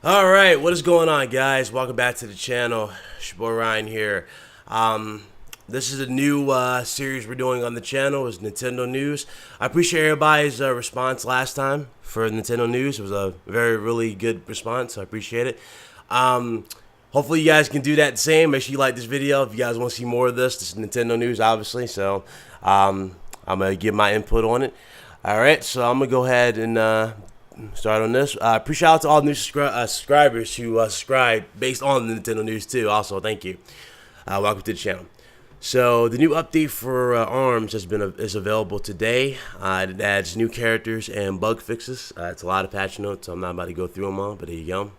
Alright, what is going on, guys? Welcome back to the channel. It's your boy Ryan here. This is a new series we're doing on the channel. It's Nintendo News. I appreciate everybody's response last time for Nintendo News. It was a really good response. I appreciate it. Hopefully you guys can do that same. Make sure you like this video if you guys want to see more of this. This is Nintendo News, obviously. So I'm going to give my input on it. Alright, so I'm going to go ahead and start on this. Appreciate out to all the new subscribers who subscribe based on the Nintendo News too. Also, thank you. Welcome to the channel. So the new update for ARMS is available today. It adds new characters and bug fixes. It's a lot of patch notes. So I'm not about to go through them all, but there you go.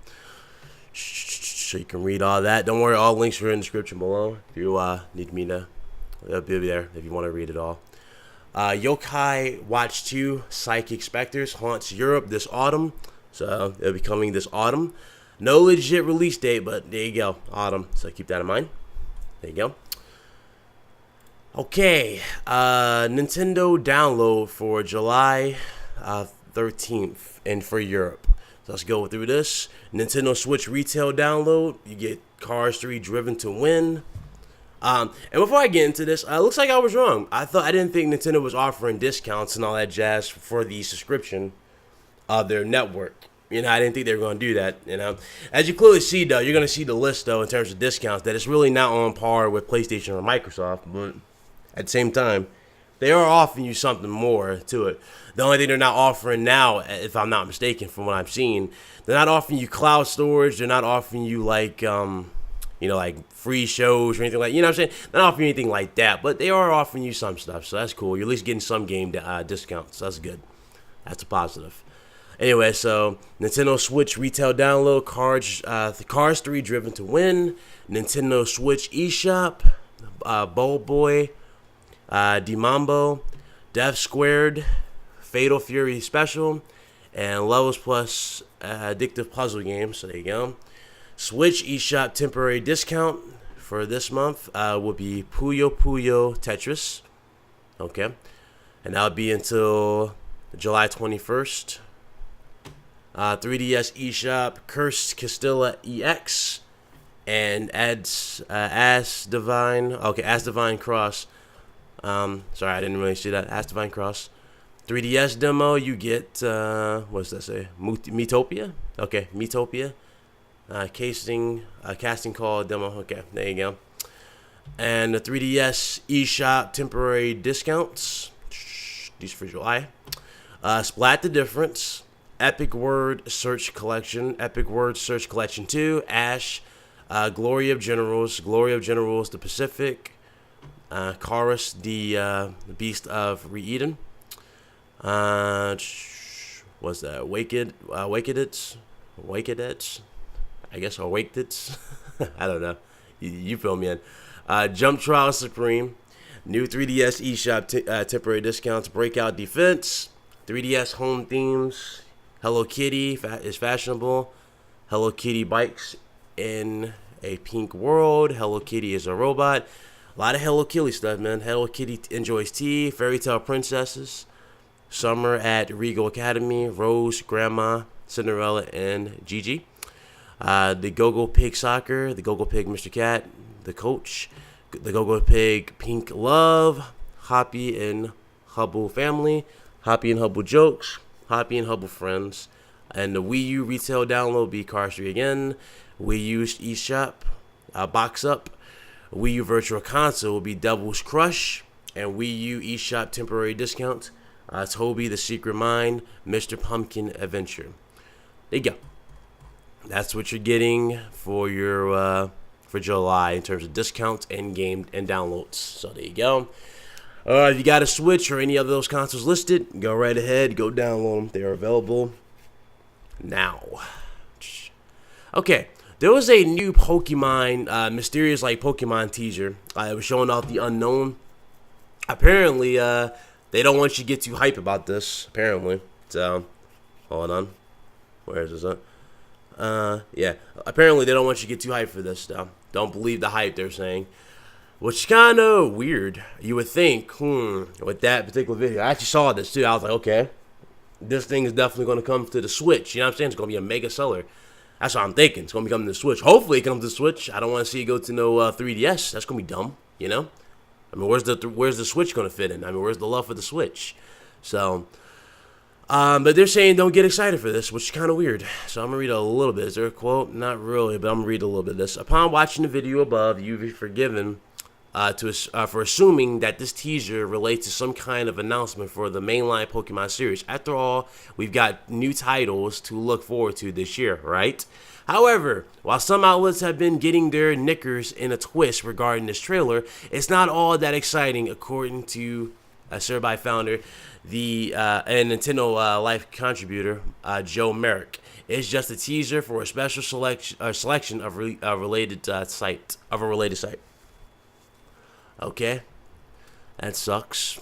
So you can read all that. Don't worry, all links are in the description below. If you need me to, they'll be there if you want to read it all. Yokai Watch 2 Psychic Specters haunts Europe this autumn. So it'll be coming this autumn. No legit release date, but there you go. Autumn. So keep that in mind. There you go. Okay. Nintendo download for July 13th and for Europe. So let's go through this. Nintendo Switch retail download. You get Cars 3 Driven to Win. And before I get into this, looks like I was wrong. I didn't think Nintendo was offering discounts and all that jazz for the subscription of their network. You know, I didn't think they were going to do that. You know, as you clearly see, though, you're going to see the list, though, in terms of discounts, that it's really not on par with PlayStation or Microsoft. But at the same time, they are offering you something more to it. The only thing they're not offering now, if I'm not mistaken, from what I've seen, they're not offering you cloud storage. They're not offering you like like free shows or anything like, you know what I'm saying? Not offering anything like that, but they are offering you some stuff, so that's cool. You're at least getting some game discounts, so that's good. That's a positive. Anyway, so Nintendo Switch retail download, Cars 3 Driven to Win, Nintendo Switch eShop, Bowl Boy, Dimambo, Death Squared, Fatal Fury Special, and Levels Plus Addictive Puzzle Games, so there you go. Switch eShop temporary discount for this month will be Puyo Puyo Tetris. Okay. And that'll be until July 21st. 3DS eShop Cursed Castilla EX and As Divine. Okay, As Divine Cross. Sorry, I didn't really see that. As Divine Cross. 3DS demo, you get, what does that say? Metopia? Okay, Metopia. Casting call demo. Okay, there you go. And the 3DS eShop temporary discounts. These for July. Splat the Difference. Epic Word Search Collection. Epic Word Search Collection 2. Ash. Glory of Generals. Glory of Generals the Pacific. Chorus the Beast of Re-Eden. What's that? Wakedits. I guess Awaked it. I don't know. You fill me in. Jump Trial Supreme. New 3DS eShop temporary discounts. Breakout Defense. 3DS home themes. Hello Kitty is fashionable. Hello Kitty bikes in a pink world. Hello Kitty is a robot. A lot of Hello Kitty stuff, man. Hello Kitty enjoys tea. Fairy Tale Princesses. Summer at Regal Academy. Rose, Grandma, Cinderella, and Gigi. The Go-Go Pig Soccer, the Go-Go Pig Mr. Cat, the Coach, the Go-Go Pig Pink Love, Hoppy and Hubble Family, Hoppy and Hubble Jokes, Hoppy and Hubble Friends, and the Wii U retail download will be Cars 3 again, Wii U eShop, Box Up, Wii U Virtual Console will be Devil's Crush, and Wii U eShop temporary discount, Toby the Secret Mine, Mr. Pumpkin Adventure. There you go. That's what you're getting for your for July in terms of discounts and game and downloads. So there you go. If you got a Switch or any of those consoles listed, go right ahead, go download them. They are available now. Okay, there was a new Pokemon, mysterious like Pokemon teaser. It was showing off the unknown. Apparently, they don't want you to get too hype about this. Apparently, so hold on. Where is this at? Yeah. Apparently they don't want you to get too hyped for this stuff. Don't believe the hype they're saying. Which is kind of weird. You would think, with that particular video. I actually saw this too. I was like, okay, this thing is definitely going to come to the Switch. You know what I'm saying? It's going to be a mega seller. That's what I'm thinking. It's gonna be coming to the Switch. Hopefully, it comes to the Switch. I don't want to see it go to no 3DS. That's gonna be dumb. You know. I mean, where's the Switch gonna fit in? I mean, where's the love for the Switch? So, but they're saying don't get excited for this, which is kind of weird. So I'm gonna read a little bit. Is there a quote? Not really, but I'm gonna read a little bit of this. Upon watching the video above, you be forgiven for assuming that this teaser relates to some kind of announcement for the mainline Pokemon series. After all, we've got new titles to look forward to this year, right? However, while some outlets have been getting their knickers in a twist regarding this trailer, it's not all that exciting, according to Survey founder, and Nintendo Life contributor, Joe Merrick. It's just a teaser for a special selection of a related site. Okay, that sucks.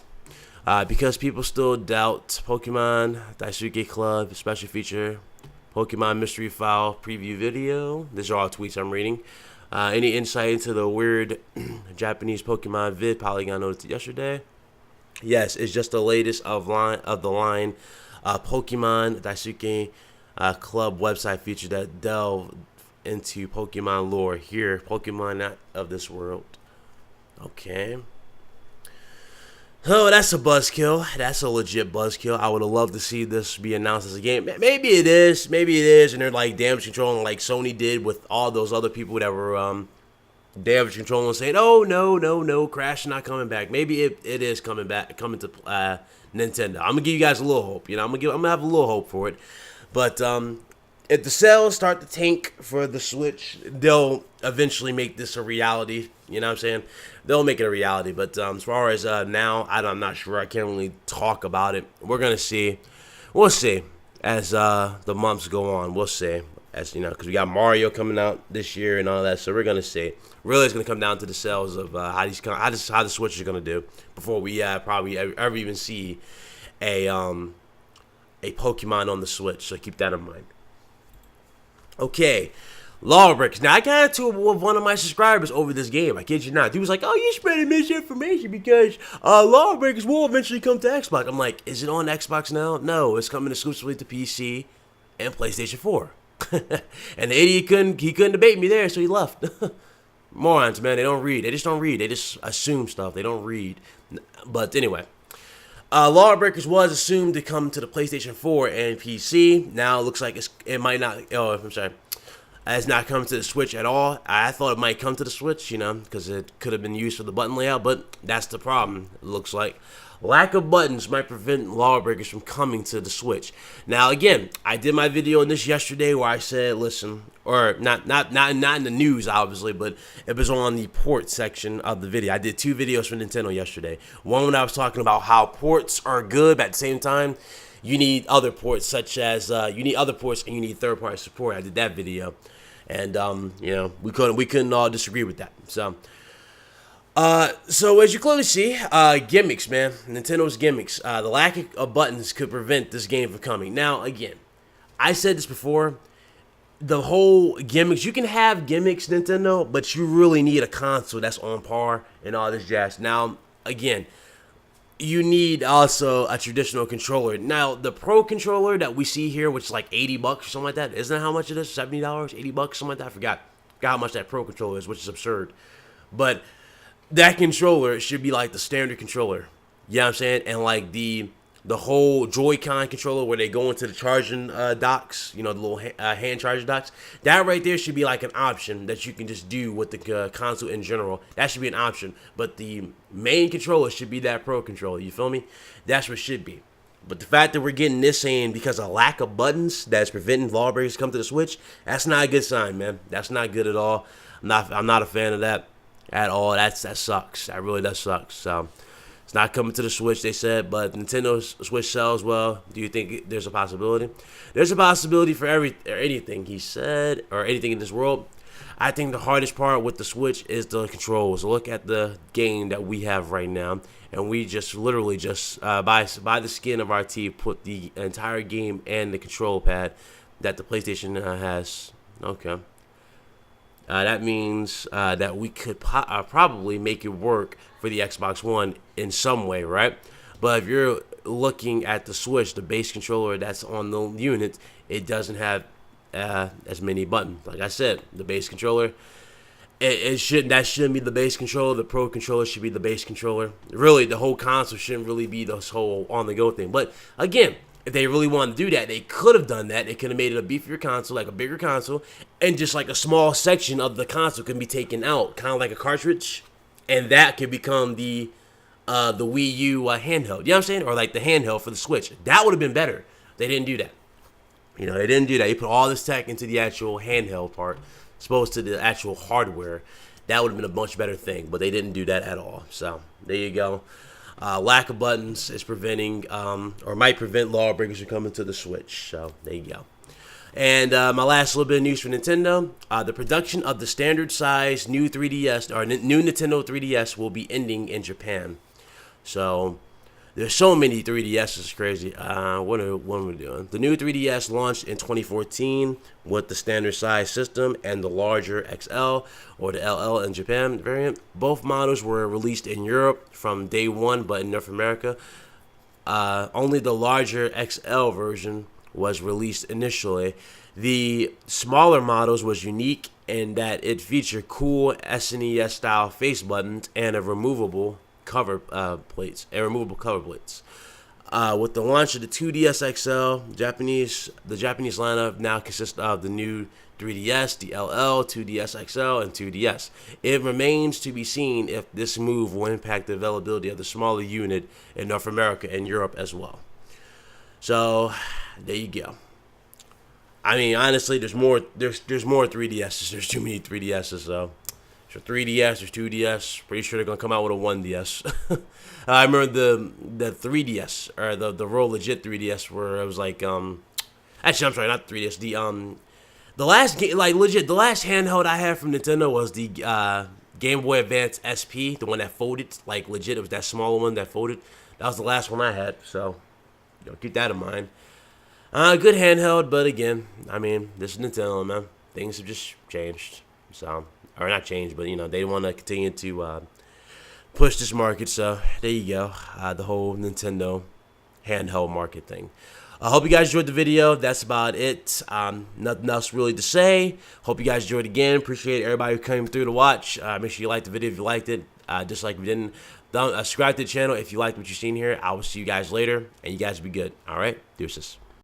Because people still doubt Pokemon Daisuke Club special feature, Pokemon Mystery File preview video. These are all tweets I'm reading. Any insight into the weird Japanese Pokemon vid Polygon noticed yesterday? Yes, it's just the latest of the line Pokemon Daisuke Club website feature that delve into Pokemon lore. Here, Pokemon not of this world. Okay. Oh, that's a buzzkill. That's a legit buzzkill. I would have loved to see this be announced as a game. Maybe it is, and they're like damage controlling like Sony did with all those other people that were damage controlling, saying, "Oh no, Crash not coming back." Maybe it is coming to Nintendo. I'm gonna give you guys a little hope. I'm gonna have a little hope for it. But if the sales start to tank for the Switch, they'll eventually make this a reality. You know what I'm saying? They'll make it a reality. But as far as now, I'm not sure. I can't really talk about it. We're going to see. We'll see as the months go on. We'll see. As you know, because we got Mario coming out this year and all that. So we're going to see. Really, it's going to come down to the sales of how the Switch is going to do before we probably ever even see a Pokemon on the Switch. So keep that in mind. Okay, LawBreakers. Now, I got into it with one of my subscribers over this game. I kid you not. He was like, "Oh, you're spreading misinformation because LawBreakers will eventually come to Xbox." I'm like, is it on Xbox now? No, it's coming exclusively to PC and PlayStation 4. And the idiot couldn't debate me there, so he left. Morons, man. They don't read. They just don't read. They just assume stuff. They don't read. But anyway. LawBreakers was assumed to come to the PlayStation 4 and PC. Now it looks like it might not. Oh, I'm sorry. It's not coming to the Switch at all. I thought it might come to the Switch, because it could have been used for the button layout, but that's the problem, it looks like. Lack of buttons might prevent LawBreakers from coming to the Switch. Now, again, I did my video on this yesterday where I said, listen, or not in the news, obviously, but it was on the port section of the video. I did 2 videos for Nintendo yesterday. One when I was talking about how ports are good, but at the same time, you need other ports, such as you need other ports and you need third-party support. I did that video, and we couldn't all disagree with that. So as you clearly see, gimmicks, man. Nintendo's gimmicks. The lack of buttons could prevent this game from coming. Now, again, I said this before. The whole gimmicks, you can have gimmicks, Nintendo, but you really need a console that's on par and all this jazz. Now, again, you need also a traditional controller. Now, the Pro controller that we see here, which is like $80 or something like that, isn't that how much it is? $70, $80, something like that. I forgot how much that Pro controller is, which is absurd. But that controller should be like the standard controller. You know what I'm saying? And like the whole Joy-Con controller where they go into the charging docks, the little hand charging docks, that right there should be like an option that you can just do with the console in general. That should be an option. But the main controller should be that Pro controller. You feel me? That's what it should be. But the fact that we're getting this saying because of lack of buttons that's preventing LawBreakers to come to the Switch, that's not a good sign, man. That's not good at all. I'm not a fan of that at all. That sucks. That really does suck. So it's not coming to the Switch, they said, but Nintendo's Switch sells well. Do you think there's a possibility? There's a possibility for anything, he said, or anything in this world. I think the hardest part with the Switch is the controls. Look at the game that we have right now, and we just literally by the skin of our teeth put the entire game and the control pad that the PlayStation has. Okay. That means that we could probably make it work for the Xbox One in some way, right? But if you're looking at the Switch, the base controller that's on the unit, it doesn't have as many buttons. Like I said, the base controller, that shouldn't be the base controller. The Pro controller should be the base controller. Really, the whole console shouldn't really be this whole on-the-go thing. But again, if they really wanted to do that, they could have done that. They could have made it a beefier console, like a bigger console, and just like a small section of the console can be taken out, kind of like a cartridge, and that could become the Wii U handheld. You know what I'm saying? Or like the handheld for the Switch. That would have been better. They didn't do that. You know, they didn't do that. They put all this tech into the actual handheld part, opposed to the actual hardware. That would have been a much better thing, but they didn't do that at all. So there you go. Lack of buttons is preventing, or might prevent LawBreakers from coming to the Switch. So there you go. And my last little bit of news for Nintendo: the production of the standard size new 3DS or new Nintendo 3DS will be ending in Japan. So there's so many 3DSs, it's crazy. What are we doing? The new 3DS launched in 2014 with the standard size system and the larger XL or the LL in Japan variant. Both models were released in Europe from day one, but in North America, only the larger XL version was released initially. The smaller models was unique in that it featured cool SNES style face buttons and a removable cover plates. With the launch of the 2DS XL, the Japanese lineup now consists of the new 3DS, the LL, 2DS XL, and 2DS. It remains to be seen if this move will impact the availability of the smaller unit in North America and Europe as well. So there you go. I mean, honestly, there's more 3DSs. There's too many 3DSs, so. So 3DS, there's 2DS. Pretty sure they're gonna come out with a 1DS. I remember the 3DS or the real legit 3DS where it was like actually I'm sorry, not 3DS. The last the last handheld I had from Nintendo was the Game Boy Advance SP, the one that folded, like legit. It was that smaller one that folded. That was the last one I had. So keep that in mind. Good handheld, but again, I mean, this is Nintendo, man. Things have just changed. So. Or not change, but they want to continue to push this market. So there you go, the whole Nintendo handheld market thing. I hope you guys enjoyed the video. That's about it. Nothing else really to say. Hope you guys enjoyed again. Appreciate everybody who came through to watch. Make sure you like the video if you liked it. Dislike if you didn't. Subscribe to the channel if you liked what you've seen here. I will see you guys later, and you guys be good. All right, deuces.